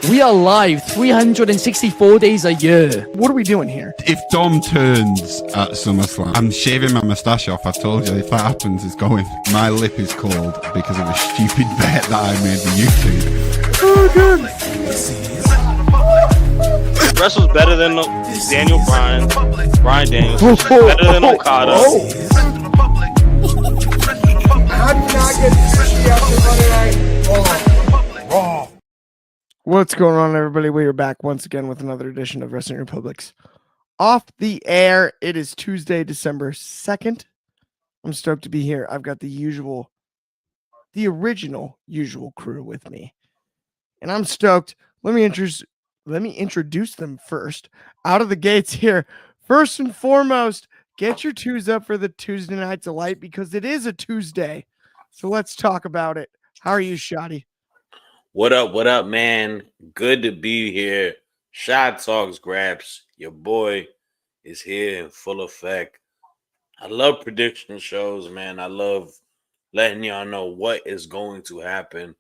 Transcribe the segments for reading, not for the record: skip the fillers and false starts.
We are live 364 days a year. What are we doing here? If Dom turns at SummerSlam, I'm shaving my moustache off. I told you, if that happens, it's going. My lip is cold because of a stupid bet that I made with YouTube. Oh, good. Wrestle's better than Daniel Bryan. Bryan Daniels. Better than Okada. How do you not get sushi after Monday Night Raw? What's going on, everybody? We are back once again with another edition of Wrestling Republic's Off the Air. It is Tuesday, December 2nd. I'm stoked to be here. I've got the original usual crew with me. And I'm stoked. Let me introduce them first. Out of the gates here. First and foremost, get your twos up for the Tuesday Night Delight because it is a Tuesday. So let's talk about it. How are you, Shotty? What up, man? Good to be here. Shot Talks Graps. Your boy is here in full effect. I love prediction shows, man. I love letting y'all know what is going to happen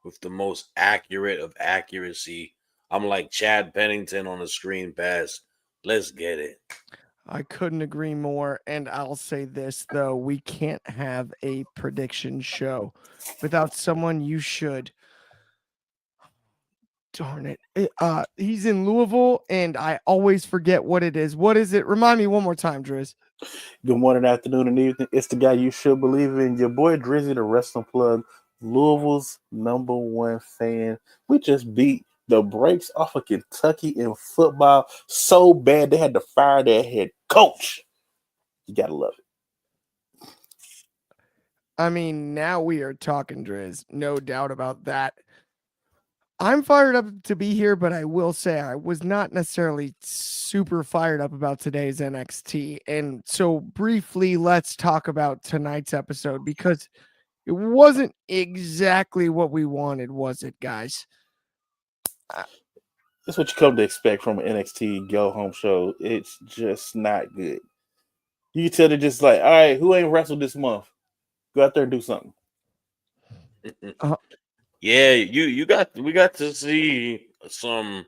with the most accurate of accuracy. I'm like Chad Pennington on the Screen Pass. Let's get it. I couldn't agree more. And I'll say this, though. We can't have a prediction show without someone you should. Darn it. He's in Louisville, and I always forget what it is. What is it? Remind me one more time, Driz. Good morning, afternoon, and evening. It's the guy you should believe in. Your boy Dryzzy, the Wrestling Plug, Louisville's #1 fan. We just beat the brakes off of Kentucky in football so bad they had to fire their head coach. You gotta love it. I mean, now we are talking, Driz. No doubt about that. I'm fired up to be here, but I will say I was not necessarily super fired up about today's NXT. And so briefly, let's talk about tonight's episode because it wasn't exactly what we wanted, was it, guys? That's what you come to expect from an NXT go home show. It's just not good. You can tell they're just like, all right, who ain't wrestled this month? Go out there and do something. Yeah, we got to see some,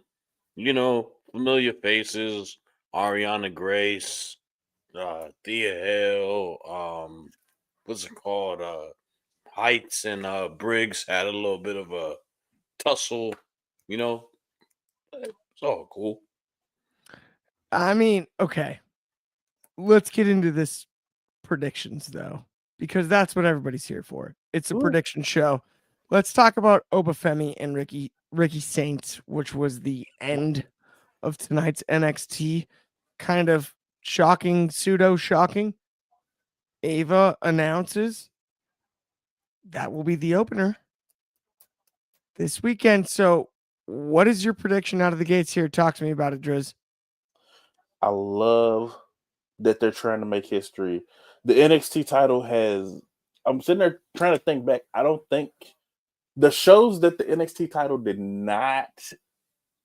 familiar faces. Ariana Grace, Thea Hale, what's it called? Heights and Briggs had a little bit of a tussle, It's all cool. I mean, okay. Let's get into this predictions, though, because that's what everybody's here for. It's a prediction show. Let's talk about Obafemi and Ricky Saints, which was the end of tonight's NXT. Kind of shocking, pseudo-shocking. Ava announces that will be the opener this weekend. So what is your prediction out of the gates here? Talk to me about it, Driz. I love that they're trying to make history. The NXT title I'm sitting there trying to think back. I don't think the shows that the NXT title did not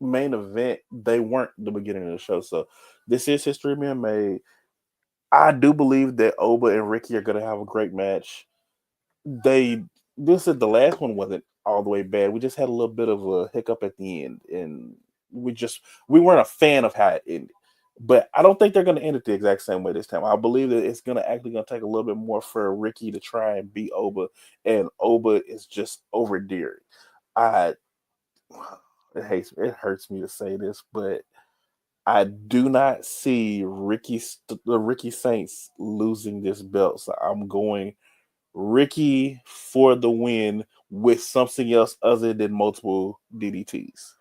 main event, they weren't the beginning of the show. So this is history being made. I do believe that Oba and Ricky are going to have a great match. The last one wasn't all the way bad. We just had a little bit of a hiccup at the end, and we weren't a fan of how it ended. But I don't think they're going to end it the exact same way this time. I believe that it's going to take a little bit more for Ricky to try and beat Oba, and Oba is just overdearing. It hurts me to say this, but I do not see the Ricky Saints losing this belt. So I'm going Ricky for the win with something else other than multiple DDTs.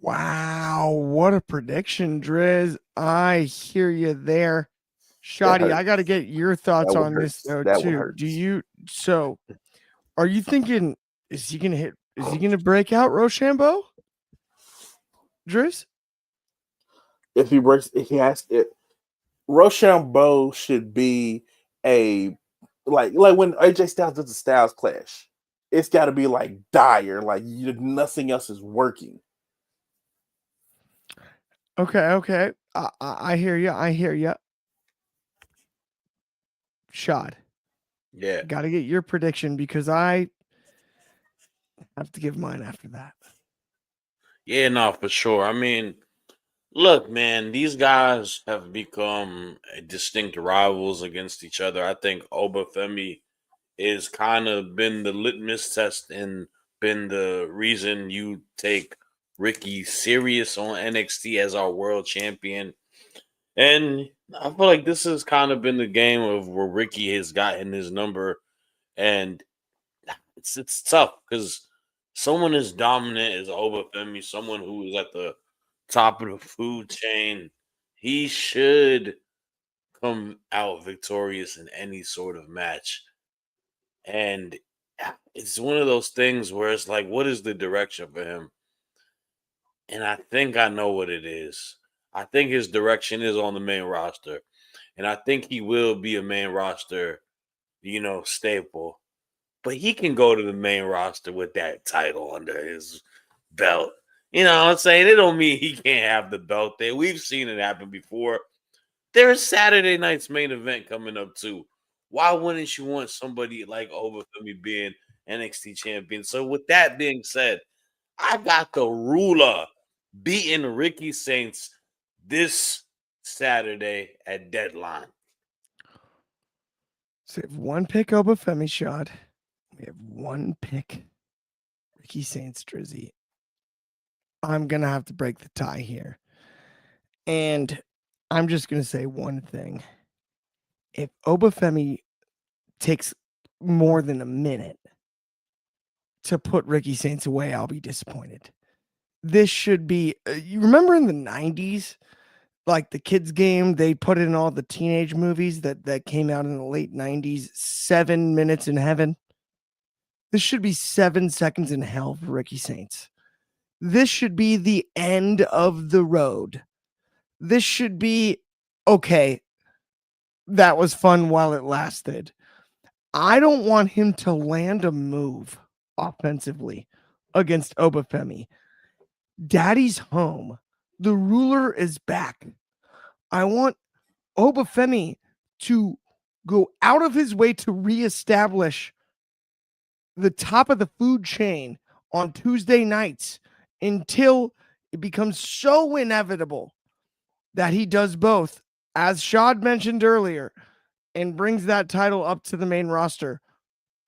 Wow, what a prediction, Driz. I hear you there. Shotty, I got to get your thoughts on this though too. Are you thinking is he going to break out Rochambeau? Driz? If he breaks, he has it. Rochambeau should be a like when AJ Styles does the Styles Clash. It's got to be like dire, like nothing else is working. Okay. I hear you. Shot. Yeah. Got to get your prediction because I have to give mine after that. Yeah, no, for sure. I mean, look, man, these guys have become distinct rivals against each other. I think Obafemi is kind of been the litmus test and been the reason you take Ricky serious on NXT as our world champion. And I feel like this has kind of been the game of where Ricky has gotten his number, and it's tough because someone as dominant as Obafemi, someone who is at the top of the food chain, he should come out victorious in any sort of match. And it's one of those things where it's like, what is the direction for him? And I think I know what it is. I think his direction is on the main roster. And I think he will be a main roster, staple. But he can go to the main roster with that title under his belt. You know what I'm saying? It don't mean he can't have the belt there. We've seen it happen before. There's Saturday night's main event coming up too. Why wouldn't you want somebody like Obafemi being NXT champion? So with that being said, I got the ruler beating Ricky Saints this Saturday at Deadline. So we have one pick Obafemi Shad. We have one pick Ricky Saints Dryzzy. I'm gonna have to break the tie here. And I'm just gonna say one thing. If Obafemi takes more than a minute to put Ricky Saints away, I'll be disappointed. This should be you remember in the 90s, like the kids game, they put in all the teenage movies that came out in the late 90s, 7 minutes in heaven. This should be 7 seconds in hell for Ricky Saints. This should be the end of the road. This should be okay. That was fun while it lasted. I don't want him to land a move offensively against Obafemi. Daddy's home. The ruler is back. I want Obafemi to go out of his way to reestablish the top of the food chain on Tuesday nights until it becomes so inevitable that he does both, as Shad mentioned earlier, and brings that title up to the main roster.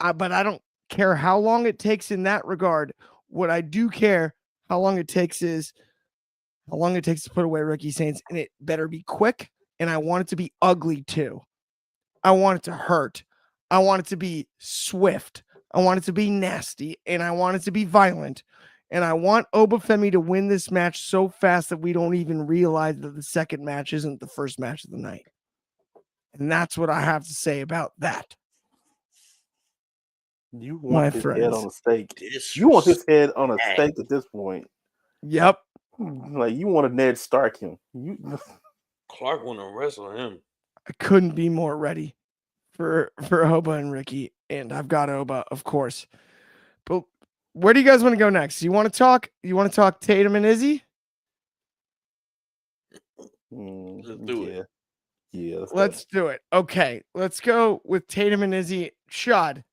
But I don't care how long it takes in that regard. What I do care how long it takes is how long it takes to put away Ricky Saints, and it better be quick, and I want it to be ugly too. I want it to hurt. I want it to be swift. I want it to be nasty, and I want it to be violent. And I want Obafemi to win this match so fast that we don't even realize that the second match isn't the first match of the night. And that's what I have to say about that. You want his head on a stake. Disrespect. You want his head on a stake at this point. Yep. Like you want to Ned Stark him. Clark want to wrestle him. I couldn't be more ready for Oba and Ricky, and I've got Oba, of course. But where do you guys want to go next? You want to talk Tatum and Izzy? Let's do it. Yeah. Let's do it. Okay, let's go with Tatum and Izzy. Shad.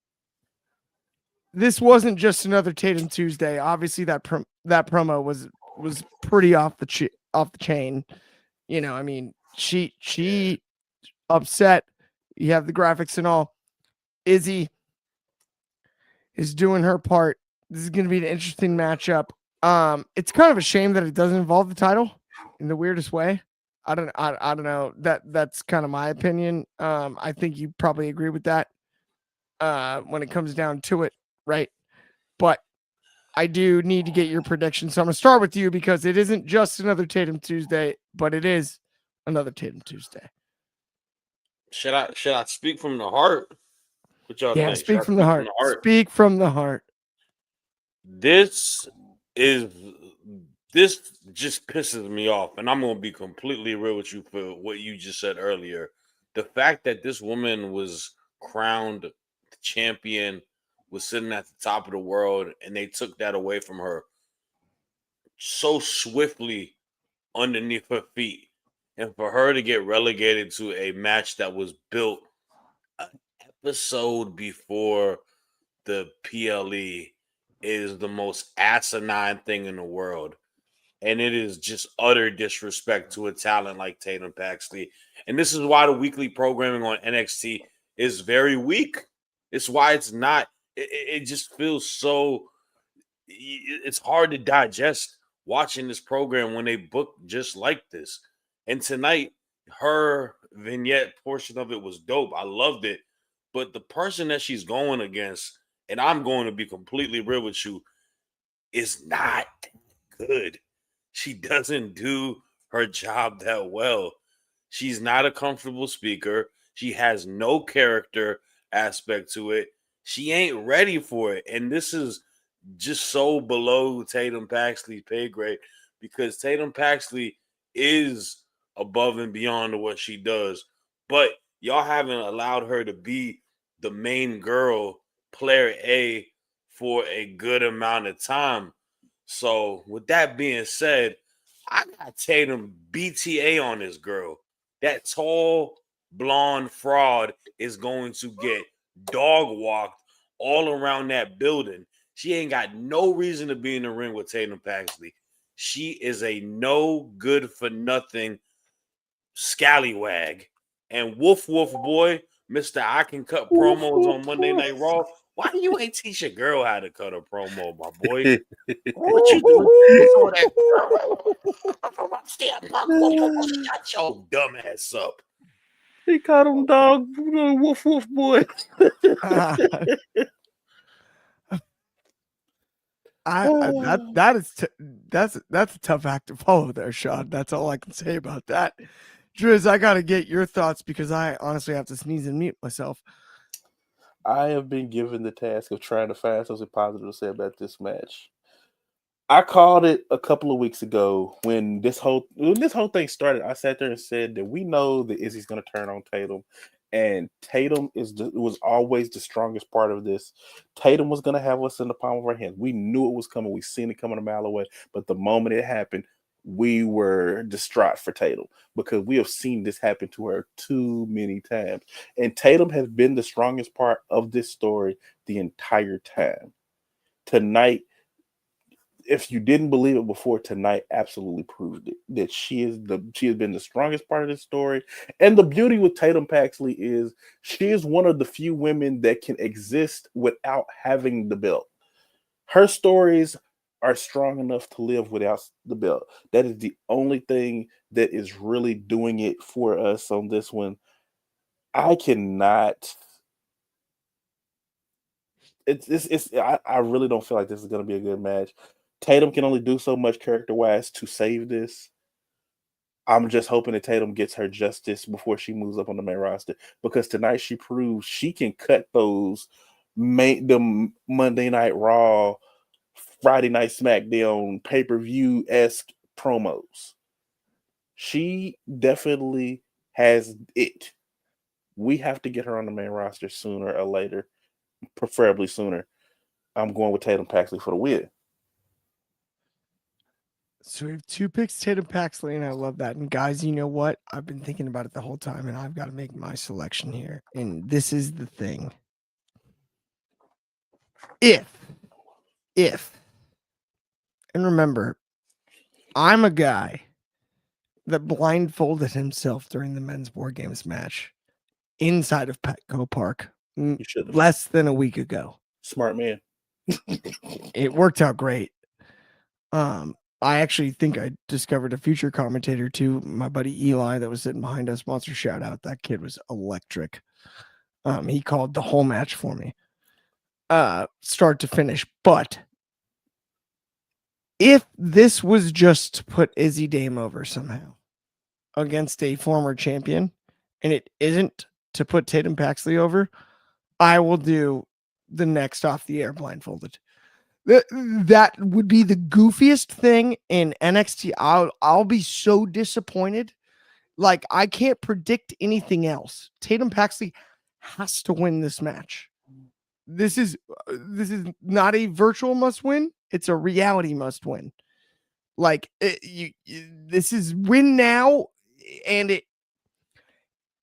This wasn't just another Tatum Tuesday. Obviously, that promo was pretty off the chain. You know, I mean, she upset. You have the graphics and all. Izzy is doing her part. This is going to be an interesting matchup. It's kind of a shame that it doesn't involve the title in the weirdest way. I don't know. That's kind of my opinion. I think you probably agree with that. When it comes down to it, right? But I do need to get your prediction. So I'm going to start with you because it isn't just another Tatum Tuesday, but it is another Tatum Tuesday. Should I speak from the heart? What y'all think? Speak from the heart. Speak from the heart. This just pisses me off, and I'm gonna be completely real with you for what you just said earlier. The fact that this woman was crowned champion, was sitting at the top of the world, and they took that away from her so swiftly underneath her feet. And for her to get relegated to a match that was built an episode before the PLE is the most asinine thing in the world. and it is just utter disrespect to a talent like Tatum Paxley. And this is why the weekly programming on NXT is very weak. It's why it's not. It just feels so. It's hard to digest watching this program when they book just like this. And tonight, her vignette portion of it was dope. I loved it. But the person that she's going against, and I'm going to be completely real with you, is not good. She doesn't do her job that well. She's not a comfortable speaker. She has no character aspect to it. She ain't ready for it. And this is just so below Tatum Paxley's pay grade because Tatum Paxley is above and beyond what she does. But y'all haven't allowed her to be the main girl, player A, for a good amount of time. So, with that being said, I got Tatum BTA on this girl. That tall, blonde fraud is going to get dog walked all around that building. She ain't got no reason to be in the ring with Tatum Paxley. She is a no good for nothing scallywag. And woof woof boy, Mr. I can cut promos on Monday Night Raw. Why do you ain't teach a girl how to cut a promo, my boy? What you doing? All that shut your dumb ass up. He called him dog, woof woof boy. That's a tough act to follow there, Sean. That's all I can say about that. Driz, I gotta get your thoughts because I honestly have to sneeze and mute myself. I have been given the task of trying to find something positive to say about this match. I called it a couple of weeks ago when this whole thing started. I sat there and said that we know that Izzy's going to turn on Tatum, and Tatum was always the strongest part of this. Tatum was going to have us in the palm of our hands. We knew it was coming. We seen it coming a mile away. But the moment it happened, we were distraught for Tatum because we have seen this happen to her too many times. And Tatum has been the strongest part of this story the entire time. Tonight, if you didn't believe it before, tonight absolutely proved it. That she has been the strongest part of this story. And the beauty with Tatum Paxley is she is one of the few women that can exist without having the belt. Her stories are strong enough to live without the belt. That is the only thing that is really doing it for us on this one. I cannot. I really don't feel like this is going to be a good match. Tatum can only do so much character-wise to save this. I'm just hoping that Tatum gets her justice before she moves up on the main roster because tonight she proves she can cut those the Monday Night Raw, Friday Night SmackDown, pay-per-view-esque promos. She definitely has it. We have to get her on the main roster sooner or later, preferably sooner. I'm going with Tatum Paxley for the win. So we have two picks, Tatum Paxley, and I love that. And guys, you know what? I've been thinking about it the whole time, and I've got to make my selection here. And this is the thing. If, and remember, I'm a guy that blindfolded himself during the men's War Games match inside of Petco Park less than a week ago. Smart man. It worked out great. I actually think I discovered a future commentator too. My buddy Eli that was sitting behind us. Monster shout out. That kid was electric. He called the whole match for me. Start to finish. But if this was just to put Izzy Dame over somehow against a former champion, and it isn't to put Tatum Paxley over, I will do the next Off the Air blindfolded. That would be the goofiest thing in NXT. I'll be so disappointed. Like, I can't predict anything else. Tatum Paxley has to win this match. This is not a virtual must win. It's a reality must win. Like, this is win now, and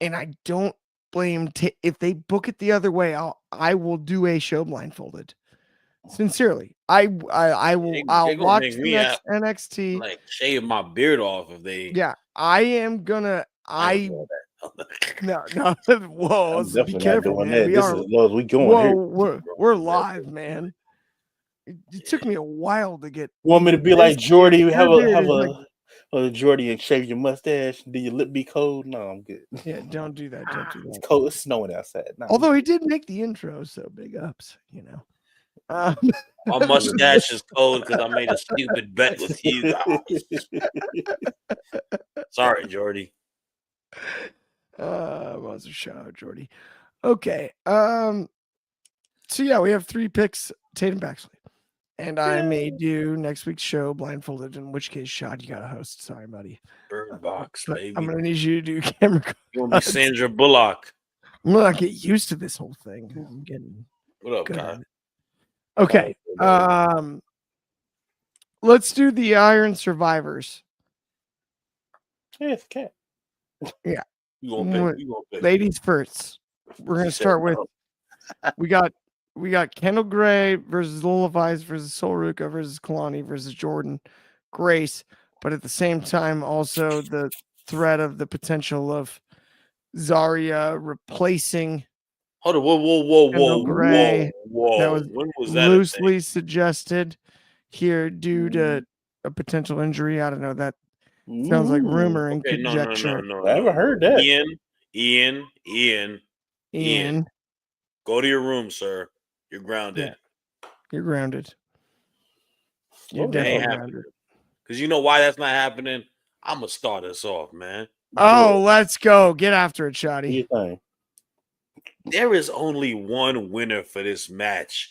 I don't blame if they book it the other way. I will do a show blindfolded. Sincerely, I will. They I'll gonna watch make the me next NXT. like shave my beard off if they. Yeah, I am gonna. I ain't I gonna do that. no. Whoa, I'm be definitely not careful, doing man. that. We This are. is as low as we going Whoa, here. we're live, man. It took me a while to get. Want me to be this. like Jordy? Your beard is like, Jordy and shave your mustache? Do your lip be cold? No, I'm good. yeah, don't do that. Don't do It's that. cold. It's snowing outside. No, Although he did make the intro, so big ups, My mustache is cold because I made a stupid bet with you guys. Sorry, Jordy. Monster shout out, Jordy. Okay. So yeah, we have 3 picks, Tatum Baxley. And I may do next week's show blindfolded, in which case, Shad, you got to host. Sorry, buddy. Bird box, But baby. I'm going to need you to do camera You want to be cuts. Sandra Bullock? I'm going to get used to this whole thing. I'm getting What up, good guy? at it. Okay. Let's do the Iron Survivors. Yeah, it's a cat. Yeah. You gonna pick? You gonna pick? Ladies first. We're going to start with we got Kendall Gray versus Lola Vice versus Sol Ruka versus Kalani versus Jordan Grace, but at the same time also the threat of the potential of Zarya replacing Hold on, whoa, Kendall Gray. That was when was that? loosely suggested here due to a potential injury. I don't know. That sounds like rumor and Okay, conjecture. no. I haven't heard that. Ian, go to your room, sir. You're grounded. Yeah. You're grounded. You're That ain't definitely happening. grounded. Because you know why that's not happening? I'm gonna start us off, man. Oh, let's go. Get after it, Shoddy. There is only one winner for this match.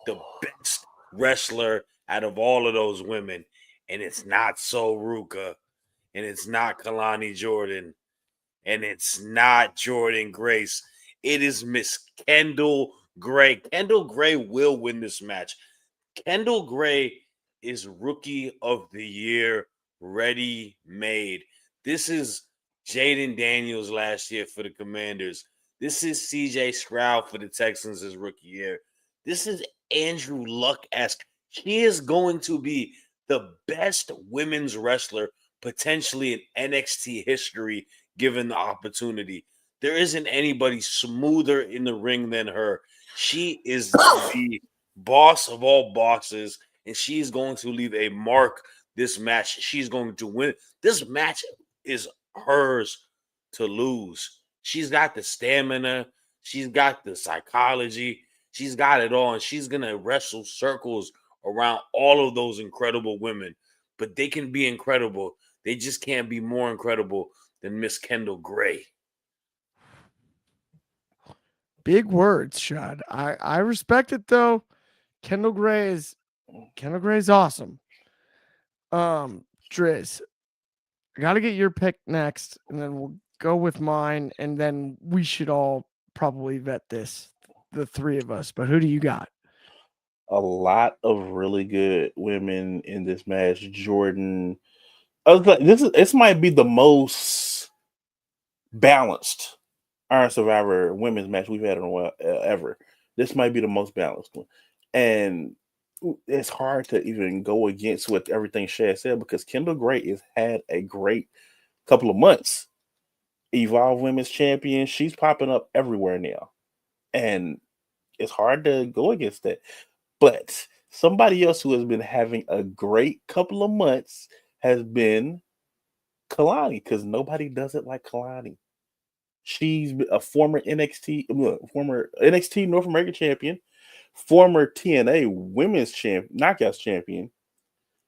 The best wrestler out of all of those women. And it's not Sol Ruka. And it's not Kalani Jordan. And it's not Jordan Grace. It is Miss Kendall Gray. Kendall Gray will win this match. Kendall Gray is Rookie of the Year ready made. This is Jaden Daniels last year for the Commanders. This is CJ Stroud for the Texans as rookie year. This is Andrew Luck-esque. She is going to be the best women's wrestler potentially in NXT history given the opportunity. There isn't anybody smoother in the ring than her. She is the boss of all bosses, and she's going to leave a mark this match. She's going to win. This match is hers to lose. She's got the stamina. She's got the psychology. She's got it all, and she's going to wrestle circles around all of those incredible women. But they can be incredible. They just can't be more incredible than Miss Kendall Gray. Big words, Shad. I respect it though. Kendall Gray is awesome. Driz, I gotta get your pick next, and then we'll go with mine, and then we should all probably vet this, the 3 of us. But who do you got? A lot of really good women in this match. Jordan, I was like, this might be the most balanced Iron Survivor women's match we've had in a while ever. This might be the most balanced one, and it's hard to even go against what everything Shad said because Kendall Gray has had a great couple of months. Evolve Women's Champion, she's popping up everywhere now, and it's hard to go against that. But somebody else who has been having a great couple of months has been Kalani, because nobody does it like Kalani. She's a former NXT North American champion, former TNA Women's Knockouts champion.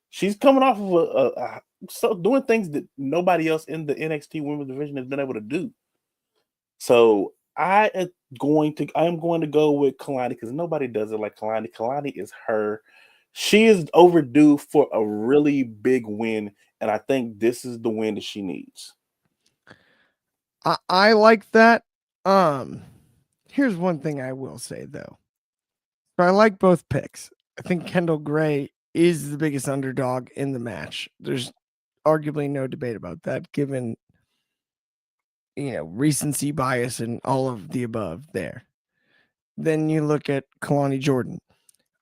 She's coming off of so doing things that nobody else in the NXT Women's division has been able to do. So I am going to go with Kalani because nobody does it like Kalani. Kalani is her. She is overdue for a really big win, and I think this is the win that she needs. I like that. Here's one thing I will say though. I like both picks. I think Kendall Gray is the biggest underdog in the match. There's arguably no debate about that, given recency bias and all of the above there. Then you look at Kalani Jordan.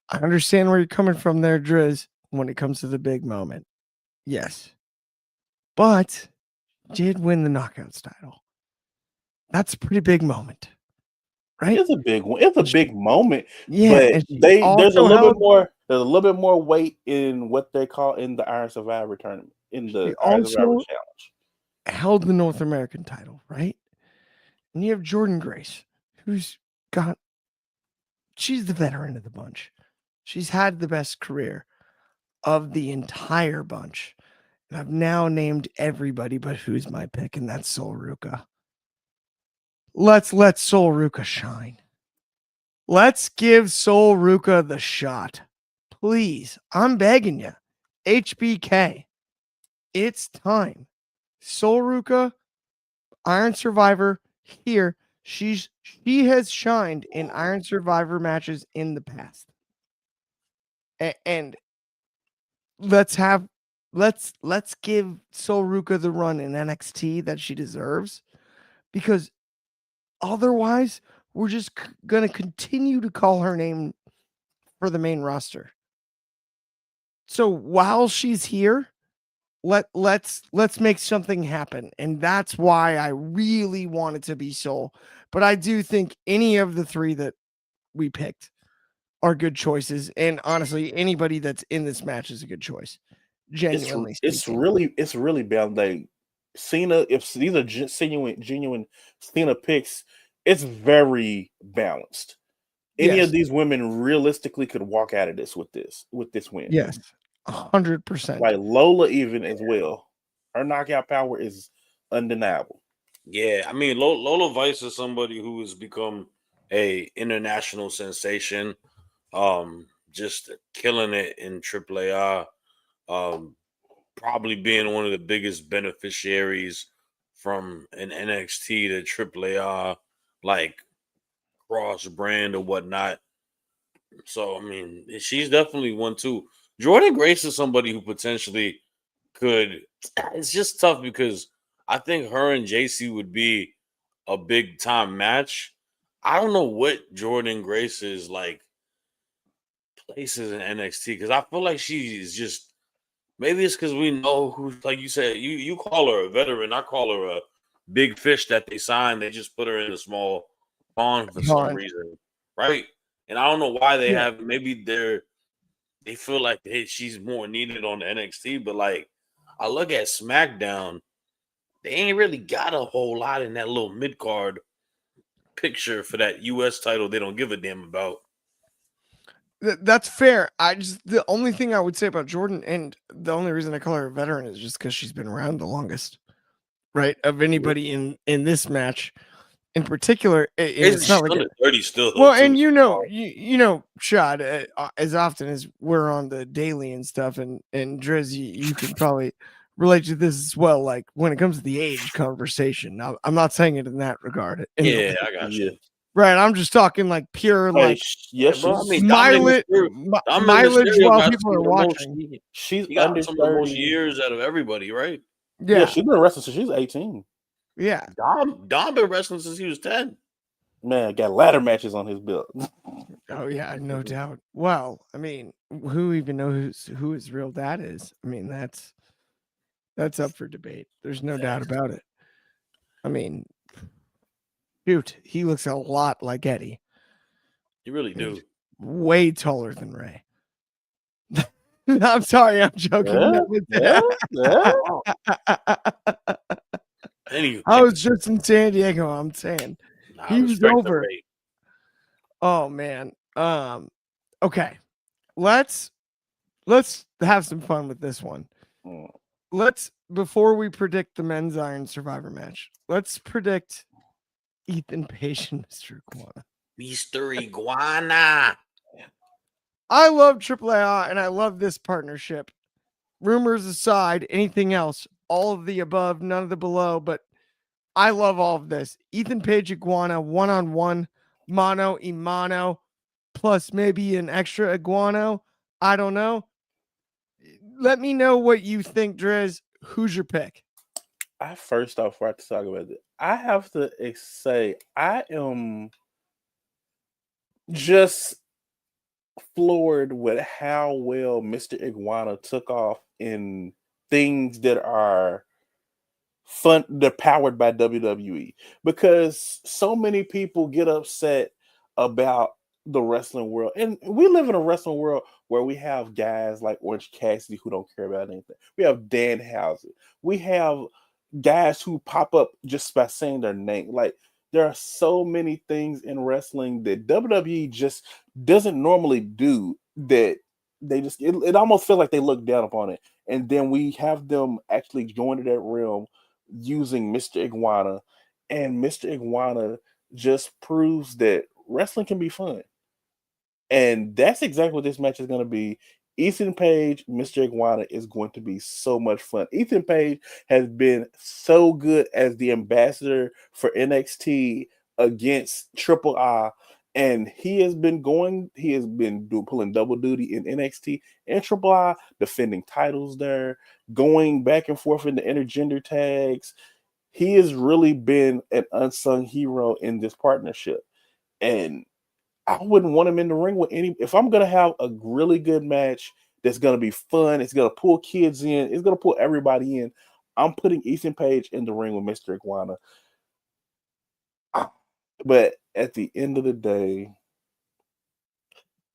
I understand where you're coming from there, Driz, when it comes to the big moment. Yes. But did win the Knockouts title. That's a pretty big moment. Right? It's a big one. It's a big moment. Yeah, But and she there's a also little bit held more. There's a little bit more weight in what they call in the Iron Survivor tournament, in she the Iron Survivor also Challenge. held the North American title, right? And you have Jordan Grace, who's got she's the veteran of the bunch. She's had the best career of the entire bunch. And I've now named everybody, but who's my pick? And that's Sol Ruka. Let's let Sol Ruka shine. Let's give Sol Ruka the shot. Please, I'm begging you. HBK, it's time. Sol Ruka, Iron Survivor, here. She has shined in Iron Survivor matches in the past. And let's give Sol Ruka the run in NXT that she deserves, because otherwise we're just gonna continue to call her name for the main roster. So while she's here, let's make something happen, and that's why I really want it to be Sol. But I do think any of the three that we picked are good choices, and honestly, anybody that's in this match is a good choice. Genuinely, It's really bad. Like Cena, if these are genuine Cena picks, it's very balanced. Any yes, of these women realistically could walk out of this with this win. yes, 100%. Like Lola, even as well. Her knockout power is undeniable. Yeah, I mean, Lola Vice is somebody who has become a international sensation. Just killing it in AAA. Probably being one of the biggest beneficiaries from an NXT to AAA, like cross brand or whatnot. So I mean, she's definitely one too. Jordan Grace is somebody who potentially could. It's just tough because I think her and JC would be a big time match. I don't know what Jordan Grace's like places in NXT because I feel like she is just. Maybe it's because we know who, like you said, you call her a veteran. I call her a big fish that they signed. They just put her in a small pond for some Pond. reason, right? And I don't know why they Yeah. have. Maybe they feel like she's more needed on the NXT. But like, I look at SmackDown, they ain't really got a whole lot in that little mid card picture for that US title. They don't give a damn about. That's fair. The only thing I would say about Jordan, and the only reason I call her a veteran, is just because she's been around the longest, right? Of anybody in this match, in particular. And it's not like under 30 still. Though, well, too. and you know, Shad, as often as we're on the daily and stuff, and Drizzy, you can probably relate to this as well. Like when it comes to the age conversation, now, I'm not saying it in that regard. Yeah, I got you. Right, I'm just talking like pure like bro, I mean, mileage while people are watching. She's got under some of the 30. most years out of everybody, right? Yeah, she's been wrestling since she's 18. Yeah, Dom been wrestling since he was 10. Man, got ladder matches on his belt. Oh yeah, no doubt. Well, I mean, who even knows who his real dad is? I mean, that's up for debate. There's no doubt about it. I mean, shoot, he looks a lot like Eddie. You really do. Way taller than Ray. I'm sorry, I'm joking. Yeah. Anyway, I was just in San Diego. I'm saying he was over. Oh man. Okay. Let's have some fun with this one. Before we predict the men's Iron Survivor match, let's predict Ethan Page and Mr. Iguana. Mr. Iguana. I love AAA and I love this partnership. Rumors aside, anything else, all of the above, none of the below, but I love all of this. Ethan Page Iguana, one-on-one, mano y mano, plus maybe an extra iguano. I don't know. Let me know what you think, Driz. Who's your pick? First off, before I talk about it, I have to say I am just floored with how well Mr. Iguana took off in things that are fun, they're powered by WWE, because so many people get upset about the wrestling world, and we live in a wrestling world where we have guys like Orange Cassidy who don't care about anything. We have Danhausen. We have guys who pop up just by saying their name. Like, there are so many things in wrestling that WWE just doesn't normally do, that they just it almost feels like they look down upon it. And then we have them actually join that realm using Mr. Iguana, and Mr. Iguana just proves that wrestling can be fun. And that's exactly what this match is going to be. Ethan Page, Mr. Iguana is going to be so much fun. Ethan Page has been so good as the ambassador for NXT against Triple I, and he has been pulling double duty in NXT and Triple I, defending titles there, going back and forth in the intergender tags. He has really been an unsung hero in this partnership. And I wouldn't want him in the ring with any. If I'm gonna have a really good match that's gonna be fun, it's gonna pull kids in, it's gonna pull everybody in, I'm putting Ethan Page in the ring with Mr. Iguana. But at the end of the day,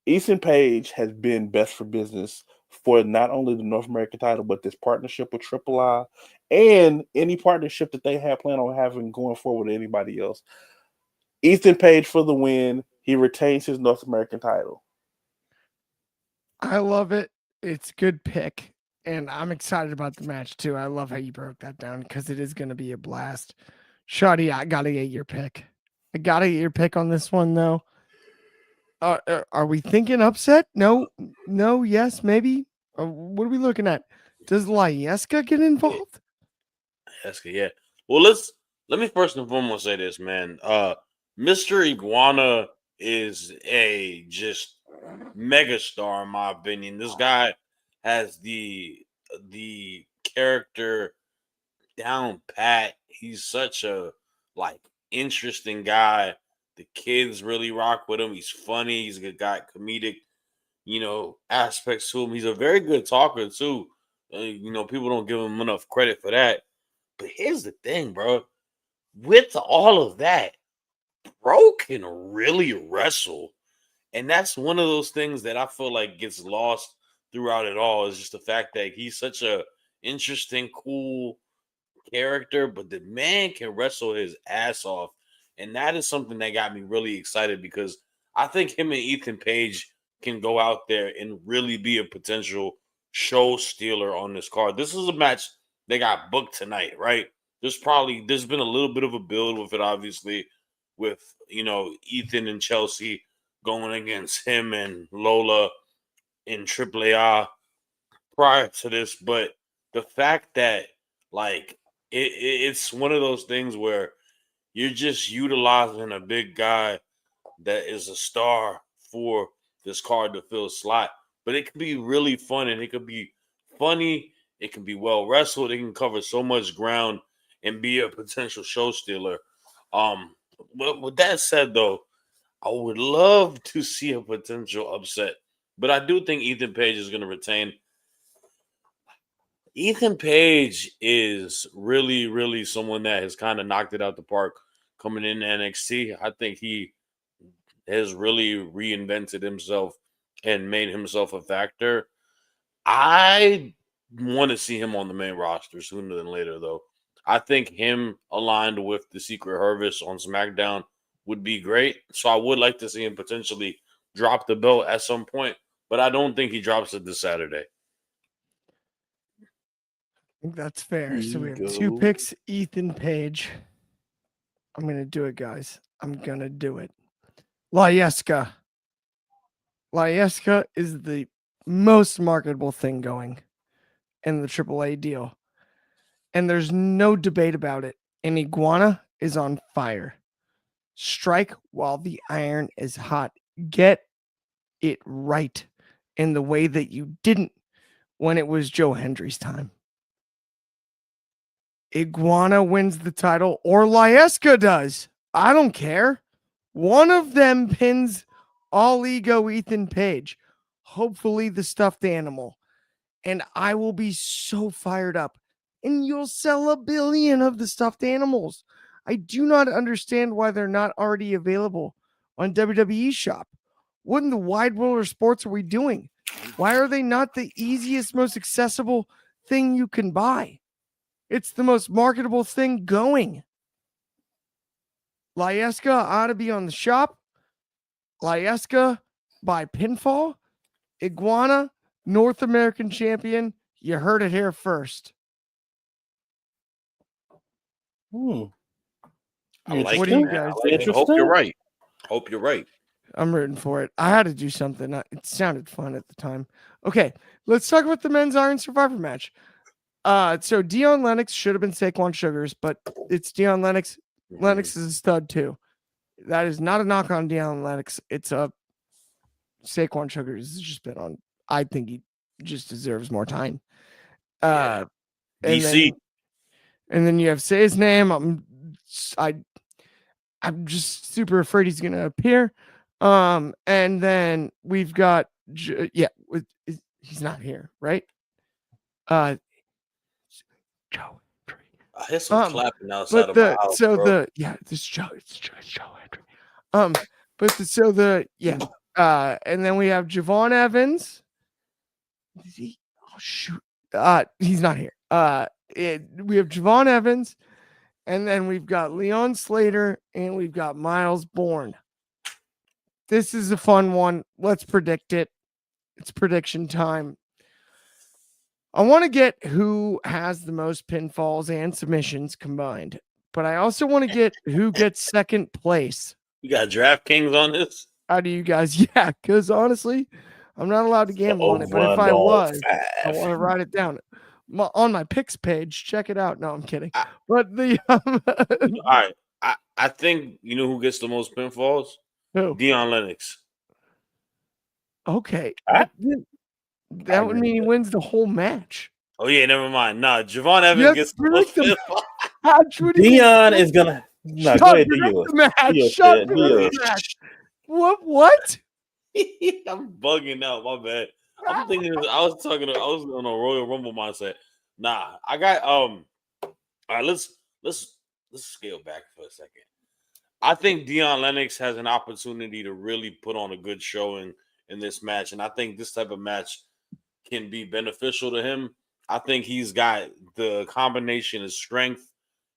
Ethan Page has been best for business for not only the North American title, but this partnership with Triple I and any partnership that they have planned on having going forward with anybody else. Ethan Page for the win. He retains his North American title. I love it. It's a good pick. And I'm excited about the match too. I love how you broke that down because it is going to be a blast. Shotty, I got to get your pick. I got to get your pick on this one, though. Are we thinking upset? No, yes, maybe. What are we looking at? Does Laieska get involved? Laieska, yeah. Well, let me first and foremost say this, man. Mr. Iguana is a just megastar in my opinion. This guy has the character down pat. He's such a interesting guy. The kids really rock with him. He's funny. He's got comedic, aspects to him. He's a very good talker too. People don't give him enough credit for that. But here's the thing, bro. With all of that, bro can really wrestle. And that's one of those things that I feel like gets lost throughout it all, is just the fact that he's such a interesting, cool character, but the man can wrestle his ass off. And that is something that got me really excited, because I think him and Ethan Page can go out there and really be a potential show stealer on this card. This is a match that got booked tonight, right? There's been a little bit of a build with it, obviously, with Ethan and Chelsea going against him and Lola in AAA prior to this. But the fact that it's one of those things where you're just utilizing a big guy that is a star for this card to fill a slot. But it can be really fun, and it could be funny. It can be well wrestled. It can cover so much ground and be a potential show stealer. But with that said, though, I would love to see a potential upset. But I do think Ethan Page is going to retain. Ethan Page is really, really someone that has kind of knocked it out the park coming in NXT. I think he has really reinvented himself and made himself a factor. I want to see him on the main roster sooner than later, though. I think him aligned with the Secret Service on SmackDown would be great. So I would like to see him potentially drop the belt at some point, but I don't think he drops it this Saturday. I think that's fair. So we have 2 picks, Ethan Page. I'm going to do it, guys. I'm going to do it. Laieska. Laieska is the most marketable thing going in the AAA deal. And there's no debate about it. And Iguana is on fire. Strike while the iron is hot. Get it right in the way that you didn't when it was Joe Hendry's time. Iguana wins the title, or Laieska does. I don't care. One of them pins All ego Ethan Page. Hopefully the stuffed animal. And I will be so fired up. And you'll sell 1 billion of the stuffed animals. I do not understand why they're not already available on WWE Shop. What in the wide world of sports are we doing? Why are they not the easiest, most accessible thing you can buy? It's the most marketable thing going. Layeska ought to be on the shop. Layeska by pinfall. Iguana, North American champion. You heard it here first. I like what it, do you man. guys I like it. Hope you're right. Hope you're right. I'm rooting for it. I had to do something. It sounded fun at the time. Okay, let's talk about the men's Iron Survivor match. So Dion Lennox should have been Saquon Sugars, but it's Dion Lennox. Lennox is a stud too. That is not a knock on Dion Lennox. It's a Saquon Sugars has just been on. I think he just deserves more time. DC. And then you have say his name. I'm just super afraid he's gonna appear. And then we've got he's not here, right? Joe. I hear some clapping outside But of my house, bro. it's Joe Hendry. And then we have Javon Evans. Is he? Oh shoot. He's not here. We have Javon Evans, and then we've got Leon Slater, and we've got Miles Bourne. This is a fun one. Let's predict it. It's prediction time. I want to get who has the most pinfalls and submissions combined, but I also want to get who gets second place. You got DraftKings on this? How do you guys? Yeah, because honestly, I'm not allowed to gamble on it, but if I was, I want to write it down on my picks page. Check it out. No, I'm kidding. But all right, I think you know who gets the most pinfalls? Who? Dion Lennox. Okay. That would mean he wins the whole match. Oh, yeah, never mind. Nah, Javon Evans gets the most pinfalls. Dion is going to... No, go ahead, do yours. What? I'm bugging out. My bad. I'm thinking I was on a Royal Rumble mindset. Nah, I got all right, let's scale back for a second. I think Dion Lennox has an opportunity to really put on a good showing in this match, and I think this type of match can be beneficial to him. I think he's got the combination of strength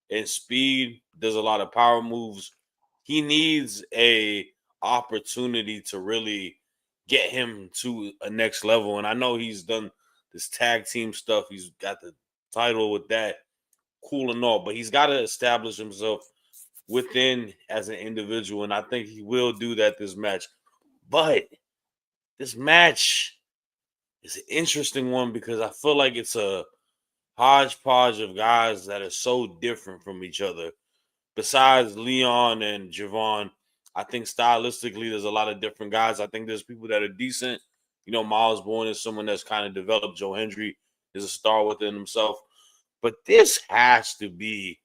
and speed. There's a lot of power moves. He needs a opportunity to really get him to a next level. And I know he's done this tag team stuff. He's got the title with that. Cool and all, but he's got to establish himself within as an individual, and I think he will do that this match. But this match is an interesting one because I feel like it's a hodgepodge of guys that are so different from each other. Besides Leon and Javon, I think stylistically there's a lot of different guys. I think there's people that are decent. You know, Miles Bourne is someone that's kind of developed. Joe Hendry is a star within himself. But this has to be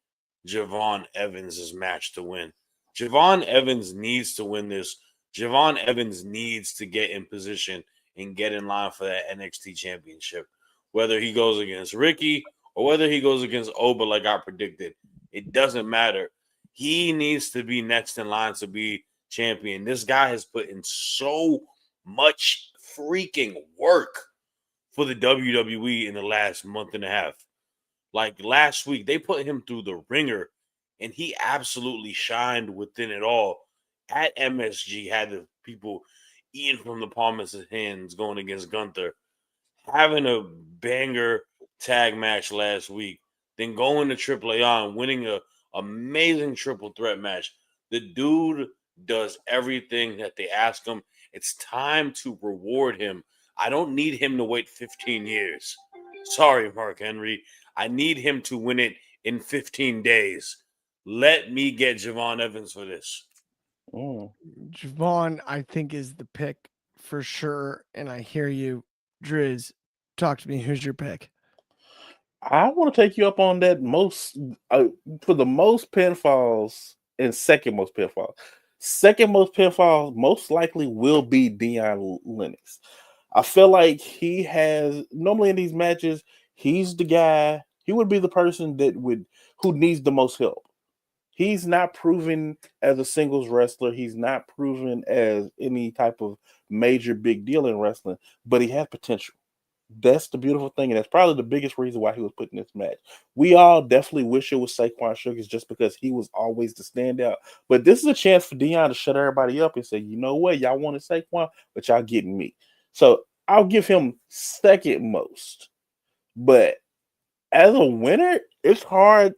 Javon Evans' match to win. Javon Evans needs to win this. Javon Evans needs to get in position and get in line for that NXT championship. Whether he goes against Ricky or whether he goes against Oba like I predicted, it doesn't matter. He needs to be next in line to be champion. This guy has put in so much freaking work for the WWE in the last month and a half. Like last week, they put him through the ringer, and he absolutely shined within it all. At MSG, had the people eating from the palm of his hands going against Gunther. Having a banger tag match last week, then going to AAA and winning a amazing triple threat match. The dude does everything that they ask him. It's time to reward him. I don't need him to wait 15 years. Sorry, Mark Henry. I need him to win it in 15 days. Let me get Javon Evans for this. Javon, I think, is the pick for sure. And I hear you. Driz, talk to me. Who's your pick? I want to take you up on that for the most pinfalls and second most pinfalls. Second most pinfalls most likely will be Deion Lennox. I feel like he has normally in these matches, he's the guy, he would be the person who needs the most help. He's not proven as a singles wrestler. He's not proven as any type of major big deal in wrestling, but he has potential. That's the beautiful thing, and that's probably the biggest reason why he was put in this match. We all definitely wish it was Saquon Sugars just because he was always the standout. But this is a chance for Deion to shut everybody up and say, you know what, y'all wanted Saquon, but y'all getting me. So I'll give him second most. But as a winner, it's hard.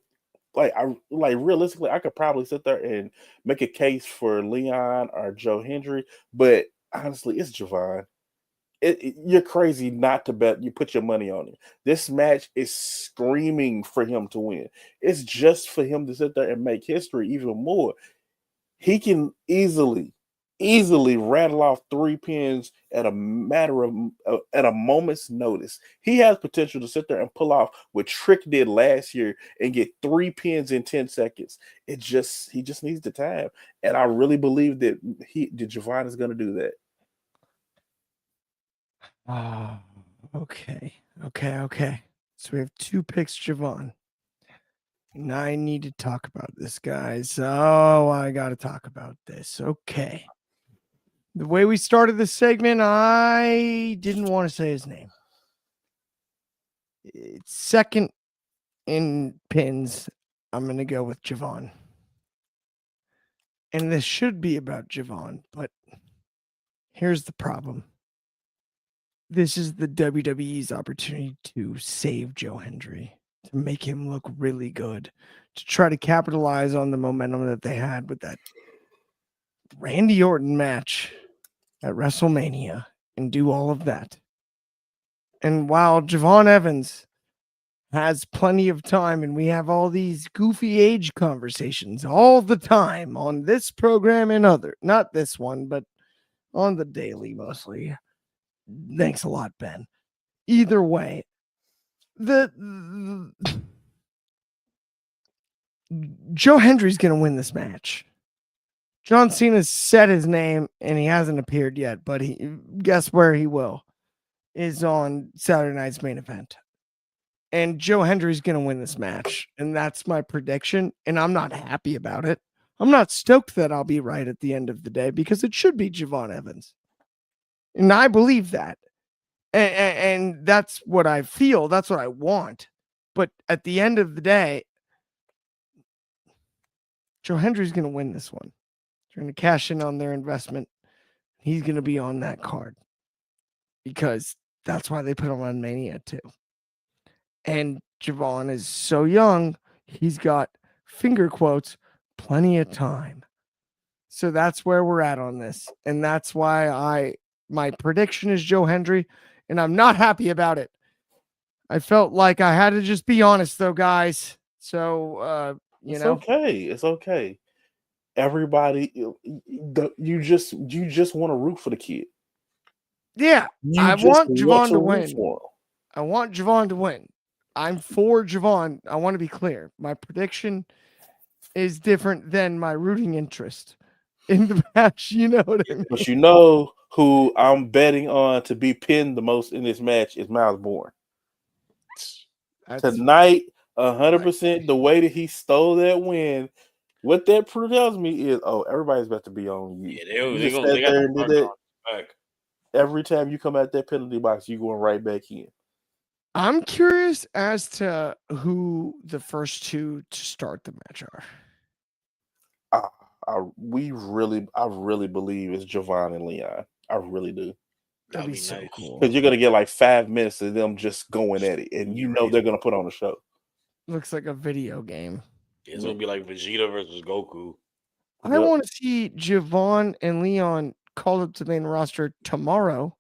Realistically, I could probably sit there and make a case for Leon or Joe Hendry, but honestly, it's Javon. You're crazy not to bet. You put your money on it. This match is screaming for him to win. It's just for him to sit there and make history even more. He can easily rattle off 3 pins at a moment's notice. He has potential to sit there and pull off what Trick did last year and get 3 pins in 10 seconds. He just needs the time, and I really believe that Javon is going to do that. Okay. So we have 2 picks, Javon. And I need to talk about this, guys. Oh, I got to talk about this. Okay. The way we started this segment, I didn't want to say his name. It's second in pins. I'm going to go with Javon. And this should be about Javon, but here's the problem. This is the WWE's opportunity to save Joe Hendry, to make him look really good, to try to capitalize on the momentum that they had with that Randy Orton match at WrestleMania and do all of that. And while Javon Evans has plenty of time and we have all these goofy age conversations all the time on this program and not this one, but on the daily mostly. Thanks a lot, Ben. Either way, Joe Hendry's going to win this match. John Cena's said his name and he hasn't appeared yet, but guess where he will is on Saturday night's main event. And Joe Hendry's going to win this match. And that's my prediction. And I'm not happy about it. I'm not stoked that I'll be right at the end of the day because it should be Javon Evans. And I believe that. And that's what I feel. That's what I want. But at the end of the day, Joe Hendry's going to win this one. They're going to cash in on their investment. He's going to be on that card because that's why they put him on Mania too. And Javon is so young. He's got, finger quotes, plenty of time. So that's where we're at on this. And that's why my prediction is Joe Hendry, and I'm not happy about it. I felt like I had to just be honest, though, guys. So, It's okay. Everybody, you just want to root for the kid. Yeah, I want Javon to win. I want Javon to win. I'm for Javon. I want to be clear. My prediction is different than my rooting interest in the match. You know what I mean? But you know who I'm betting on to be pinned the most in this match is Miles Bourne. Tonight, 100%, the way that he stole that win, what that tells me is, everybody's about to be on you. Yeah, they got the back. Every time you come out that penalty box, you're going right back in. I'm curious as to who the first 2 to start the match are. I really believe it's Javon and Leon. I really do. That'd be so cool. Because you're gonna get like 5 minutes of them just going at it, and you know they're gonna put on a show. Looks like a video game. It's gonna be like Vegeta versus Goku. I want to see Javon and Leon called up to the main roster tomorrow.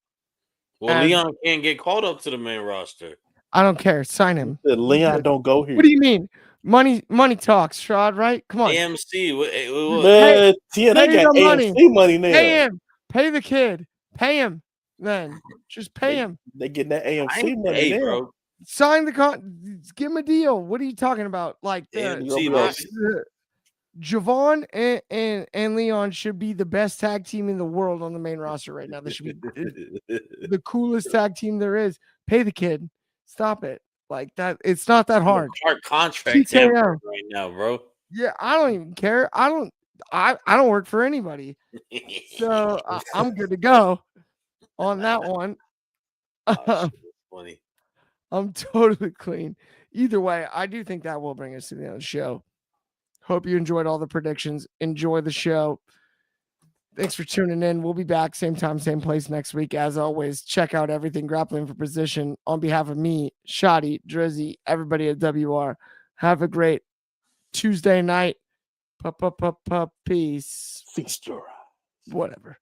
Well, Leon can't get called up to the main roster. I don't care. Sign him. Leon don't go here. What do you mean? Money talks, Shad, right? Come on. AMC. They got AMC money now. Pay him. Pay the kid. Pay him. Then just pay him. They getting that AMC money now. Bro. Sign the give him a deal. What are you talking about? Like AMC, Javon and Leon should be the best tag team in the world on the main roster right now. They should be the coolest tag team there is. Pay the kid. Stop it. Like that. It's not that hard. Hard contract TKO. right now, bro. Yeah, I don't even care. I don't work for anybody. So I'm good to go on that one. Oh, shit, that's funny. I'm totally clean. Either way, I do think that will bring us to the end of the show. Hope you enjoyed all the predictions. Enjoy the show. Thanks for tuning in. We'll be back same time, same place next week. As always, check out everything Grappling for Position. On behalf of me, Shadi, Dryzzy, everybody at WR, have a great Tuesday night. Peace. Feast your eyes. Whatever.